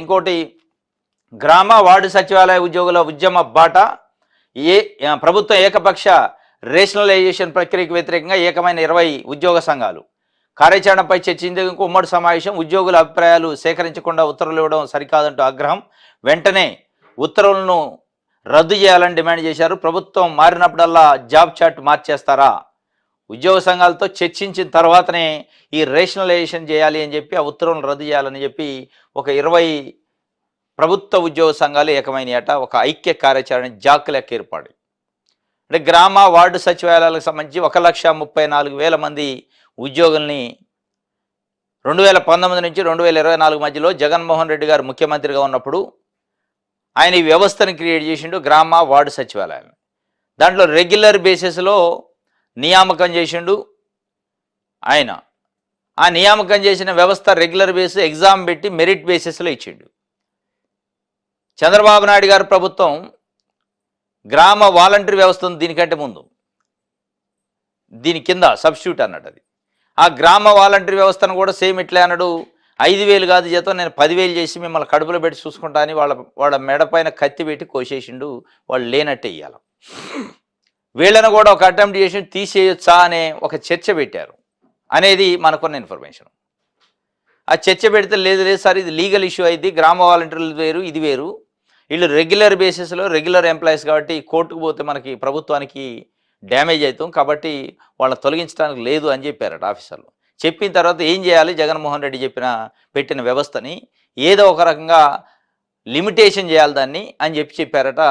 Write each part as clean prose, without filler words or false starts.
ఇంకోటి గ్రామ వార్డు సచివాలయ ఉద్యోగుల ఉద్యమ బాట ప్రభుత్వం ఏకపక్ష రేషనలైజేషన్ ప్రక్రియకు వ్యతిరేకంగా ఏకమైన 20 ఉద్యోగ సంఘాలు కార్యాచరణపై చర్చించేందుకు ఉమ్మడి సమావేశం. ఉద్యోగుల అభిప్రాయాలు సేకరించకుండా ఉత్తర్వులు ఇవ్వడం సరికాదంటూ ఆగ్రహం. వెంటనే ఉత్తర్వులను రద్దు చేయాలని డిమాండ్ చేశారు. ప్రభుత్వం మారినప్పుడల్లా జాబ్ చార్ట్ మార్చేస్తారా? ఉద్యోగ సంఘాలతో చర్చించిన తర్వాతనే ఈ రేషనలైజేషన్ చేయాలి అని చెప్పి, ఆ ఉత్తర్వులను రద్దు చేయాలని చెప్పి ఒక 20 ప్రభుత్వ ఉద్యోగ సంఘాలు ఏకమైనయట. ఒక ఐక్య కార్యాచరణ జాక్ లెక్క ఏర్పాటు. అంటే గ్రామ వార్డు సచివాలయాలకు సంబంధించి 1,34,000 మంది ఉద్యోగుల్ని 2019 నుంచి 2024 మధ్యలో జగన్మోహన్ రెడ్డి గారు ముఖ్యమంత్రిగా ఉన్నప్పుడు ఆయన ఈ వ్యవస్థను క్రియేట్ చేసిండు, గ్రామ వార్డు సచివాలయాలు. దాంట్లో రెగ్యులర్ బేసిస్లో నియామకం చేసిండు ఆయన. ఆ నియామకం చేసిన వ్యవస్థ రెగ్యులర్ బేసిస్ ఎగ్జామ్ పెట్టి మెరిట్ బేసిస్లో ఇచ్చిండు. చంద్రబాబు నాయుడు గారు ప్రభుత్వం గ్రామ వాలంటరీ వ్యవస్థ ఉంది దీనికంటే ముందు, దీని కింద సబ్స్టిట్యూట్ అన్నాడు. అది ఆ గ్రామ వాలంటరీ వ్యవస్థను కూడా సేమ్ ఇట్లే అన్నాడు. 5,000 కాదు జీతం, నేను 10,000 చేసి మిమ్మల్ని కడుపులో పెట్టి చూసుకుంటా అని వాళ్ళ మెడపైన కత్తి పెట్టి కోసేసిండు. వాళ్ళు లేనట్టే ఇయ్యాల. వీళ్ళను కూడా ఒక అటెంప్ట్ చేసి తీసేయొచ్చా అనే ఒక చర్చ పెట్టారు అనేది మనకున్న ఇన్ఫర్మేషన్. ఆ చర్చ పెడితే లేదు సార్, ఇది లీగల్ ఇష్యూ అయింది, గ్రామ వాలంటీర్లు వేరు ఇది వేరు, వీళ్ళు రెగ్యులర్ బేసిస్లో రెగ్యులర్ ఎంప్లాయీస్ కాబట్టి కోర్టుకు పోతే మనకి ప్రభుత్వానికి డ్యామేజ్ అవుతాం కాబట్టి వాళ్ళని తొలగించడానికి లేదు అని చెప్పారట ఆఫీసర్లు. చెప్పిన తర్వాత ఏం చేయాలి? జగన్మోహన్ రెడ్డి పెట్టిన వ్యవస్థని ఏదో ఒక రకంగా లిమిటేషన్ చేయాలి దాన్ని అని చెప్పారట.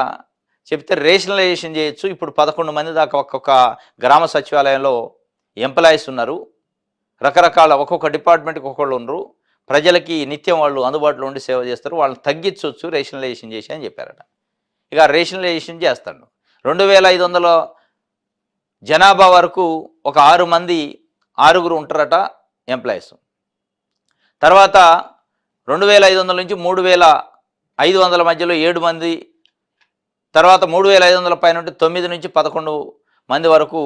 చెప్తే రేషనలైజేషన్ చేయొచ్చు. ఇప్పుడు 11 మంది దాకా ఒక్కొక్క గ్రామ సచివాలయంలో ఎంప్లాయీస్ ఉన్నారు. రకరకాల ఒక్కొక్క డిపార్ట్మెంట్కి ఒక్కొక్కళ్ళు ఉన్నారు. ప్రజలకి నిత్యం వాళ్ళు అందుబాటులో ఉండి సేవ చేస్తారు. వాళ్ళని తగ్గించవచ్చు రేషనలైజేషన్ చేసి అని చెప్పారట. ఇక రేషనలైజేషన్ చేస్తాడు. 2,500 జనాభా వరకు ఒక 6 ఉంటారట ఎంప్లాయీస్. తర్వాత 2,500 నుంచి 3,500 మధ్యలో 7 మంది, తర్వాత 3,500 పైన ఉంటే 9 నుంచి 11 మంది వరకు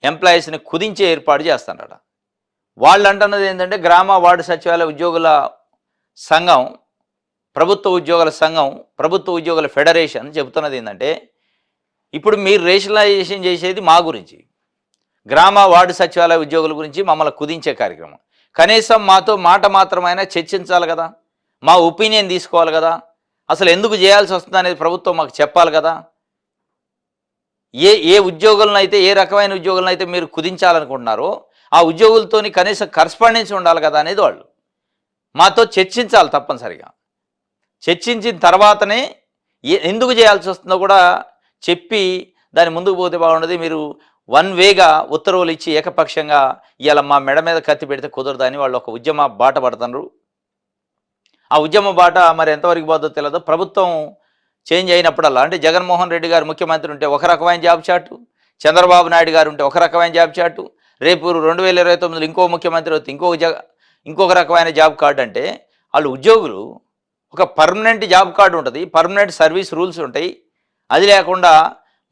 ఎంప్లాయీస్ని కుదించే ఏర్పాటు చేస్తారట. వాళ్ళు అంటున్నది ఏంటంటే గ్రామ వార్డు సచివాలయ ఉద్యోగుల సంఘం, ప్రభుత్వ ఉద్యోగుల సంఘం, ప్రభుత్వ ఉద్యోగుల ఫెడరేషన్ చెబుతున్నది ఏంటంటే, ఇప్పుడు మీరు రేషనలైజేషన్ చేసేది మా గురించి, గ్రామ వార్డు సచివాలయ ఉద్యోగుల గురించి మమ్మల్ని కుదించే కార్యక్రమం. కనీసం మాతో మాట మాత్రమైనా చర్చించాలి కదా, మా ఒపీనియన్ తీసుకోవాలి కదా, అసలు ఎందుకు చేయాల్సి వస్తుంది అనేది ప్రభుత్వం మాకు చెప్పాలి కదా. ఏ ఉద్యోగులను అయితే, ఏ రకమైన ఉద్యోగులను అయితే మీరు కుదించాలనుకుంటున్నారో ఆ ఉద్యోగులతోని కనీసం కరస్పాండెన్స్ ఉండాలి కదా అనేది వాళ్ళు మాతో చర్చించాలి తప్పనిసరిగా. చర్చించిన తర్వాతనే ఎందుకు చేయాల్సి వస్తుందో కూడా చెప్పి దాని ముందుకు పోతే బాగుండదు. మీరు వన్ వేగా ఉత్తర్వులు ఇచ్చి ఏకపక్షంగా ఇలా మా మెడ మీద కత్తి పెడితే కుదరదని వాళ్ళు ఒక ఉద్యమ బాట పడుతున్నారు. ఆ ఉద్యమ బాట మరి ఎంతవరకు పోతుందో తెలియదు. ప్రభుత్వం చేంజ్ అయినప్పుడల్లా, అంటే జగన్మోహన్ రెడ్డి గారు ముఖ్యమంత్రి ఉంటే ఒక రకమైన జాబ్ చార్టు, చంద్రబాబు నాయుడు గారు ఉంటే ఒక రకమైన జాబ్ చార్టు, రేపు 2029లో ఇంకో ముఖ్యమంత్రి వస్తే ఇంకొక రకమైన జాబ్ కార్డు. అంటే వాళ్ళు ఉద్యోగులు ఒక పర్మనెంట్ జాబ్ కార్డు ఉంటుంది, పర్మనెంట్ సర్వీస్ రూల్స్ ఉంటాయి. అది లేకుండా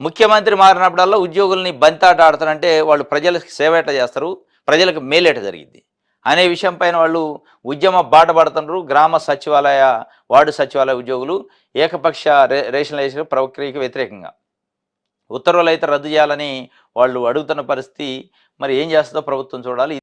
ముఖ్యమంత్రి మారినప్పుడల్లా ఉద్యోగుల్ని బంతాట ఆడతారంటే వాళ్ళు ప్రజలకు సేవ ఎట్లా చేస్తారు, ప్రజలకు మేలేట జరిగింది అనే విషయం పైన వాళ్ళు ఉద్యమ బాట పడుతున్నారు. గ్రామ సచివాలయ వార్డు సచివాలయ ఉద్యోగులు ఏకపక్ష రేషనలైజేషన్ ప్రక్రియకు వ్యతిరేకంగా ఉత్తర్వులు అయితే రద్దు చేయాలని వాళ్ళు అడుగుతున్న పరిస్థితి. మరి ఏం చేస్తుందో ప్రభుత్వం చూడాలి.